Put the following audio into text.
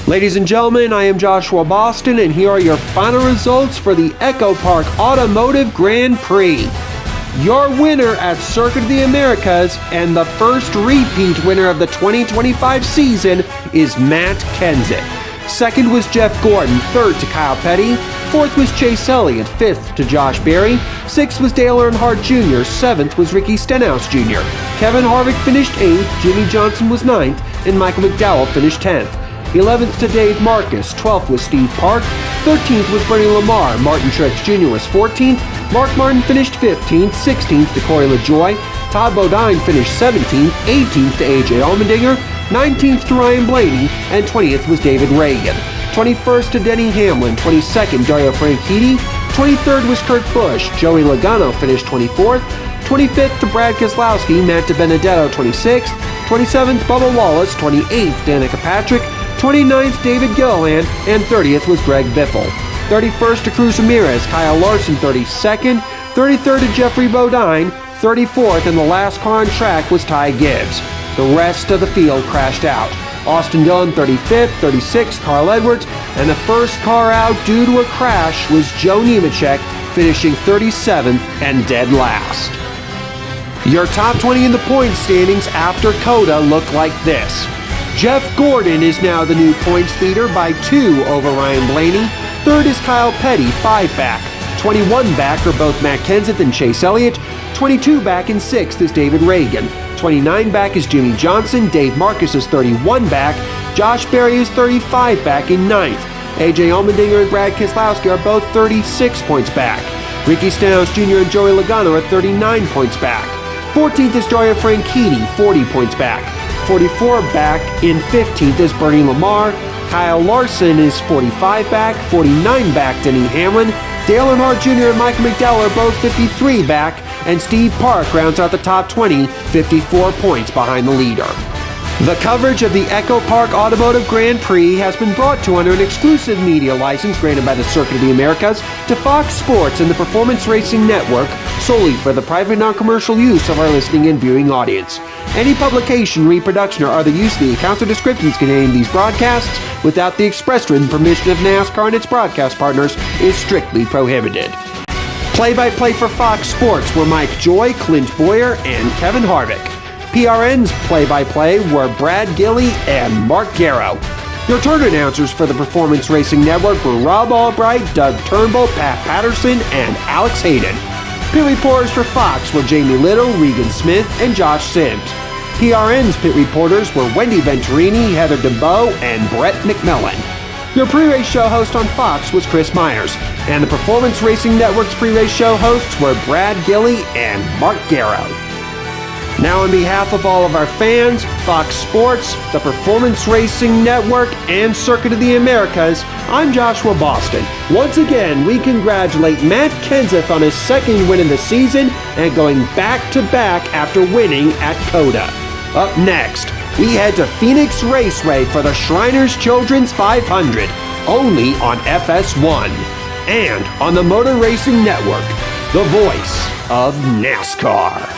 Ladies and gentlemen, I am Joshua Boston, and here are your final results for the EchoPark Automotive Grand Prix. Your winner at Circuit of the Americas and the first repeat winner of the 2025 season is Matt Kenseth. Second was Jeff Gordon, third to Kyle Petty. Fourth was Chase Elliott, fifth to Josh Berry. Sixth was Dale Earnhardt Jr., seventh was Ricky Stenhouse Jr. Kevin Harvick finished eighth, Jimmy Johnson was ninth, and Michael McDowell finished 10th. 11th to Dave Marcus, 12th was Steve Park, 13th was Bernie Lamar, Martin Truex Jr. was 14th, Mark Martin finished 15th, 16th to Corey LaJoie, Todd Bodine finished 17th, 18th to AJ Allmendinger, 19th to Ryan Blaney, and 20th was David Reagan. 21st to Denny Hamlin, 22nd Dario Franchitti, 23rd was Kurt Busch, Joey Logano finished 24th, 25th to Brad Keselowski, Matt DiBenedetto 26th, 27th Bubba Wallace, 28th Danica Patrick, 29th David Gilliland, and 30th was Greg Biffle. 31st to Cruz Ramirez, Kyle Larson 32nd, 33rd to Jeffrey Bodine, 34th, and the last car on track was Ty Gibbs. The rest of the field crashed out. Austin Dillon 35th, 36th Carl Edwards, and the first car out due to a crash was Joe Nemechek, finishing 37th and dead last. Your top 20 in the point standings after COTA look like this. Jeff Gordon is now the new points leader by 2 over Ryan Blaney. Third is Kyle Petty, 5 back. 21 back are both Matt Kenseth and Chase Elliott. 22 back in 6th is David Reagan. 29 back is Jimmy Johnson. Dave Marcus is 31 back. Josh Berry is 35 back in 9th. AJ Allmendinger and Brad Keselowski are both 36 points back. Ricky Stenhouse Jr. and Joey Logano are 39 points back. 14th is Dario Franchitti, 40 points back. 44 back in 15th is Bernie Lamar. Kyle Larson is 45 back. 49 back Denny Hamlin. Dale Earnhardt Jr. and Michael McDowell are both 53 back. And Steve Park rounds out the top 20, 54 points behind the leader. The coverage of the EchoPark Automotive Grand Prix has been brought to under an exclusive media license granted by the Circuit of the Americas to Fox Sports and the Performance Racing Network solely for the private non-commercial use of our listening and viewing audience. Any publication, reproduction, or other use of the accounts or descriptions containing these broadcasts without the express written permission of NASCAR and its broadcast partners is strictly prohibited. Play-by-play for Fox Sports were Mike Joy, Clint Boyer, and Kevin Harvick. PRN's play-by-play were Brad Gilly and Mark Garrow. Your turn announcers for the Performance Racing Network were Rob Albright, Doug Turnbull, Pat Patterson, and Alex Hayden. Pit reporters for Fox were Jamie Little, Regan Smith, and Josh Sims. PRN's pit reporters were Wendy Venturini, Heather DeBow, and Brett McMillan. Your pre-race show host on Fox was Chris Myers, and the Performance Racing Network's pre-race show hosts were Brad Gilly and Mark Garrow. Now on behalf of all of our fans, Fox Sports, the Performance Racing Network, and Circuit of the Americas, I'm Joshua Boston. Once again, we congratulate Matt Kenseth on his second win in the season and going back-to-back after winning at COTA. Up next, we head to Phoenix Raceway for the Shriners Children's 500, only on FS1, and on the Motor Racing Network, the voice of NASCAR.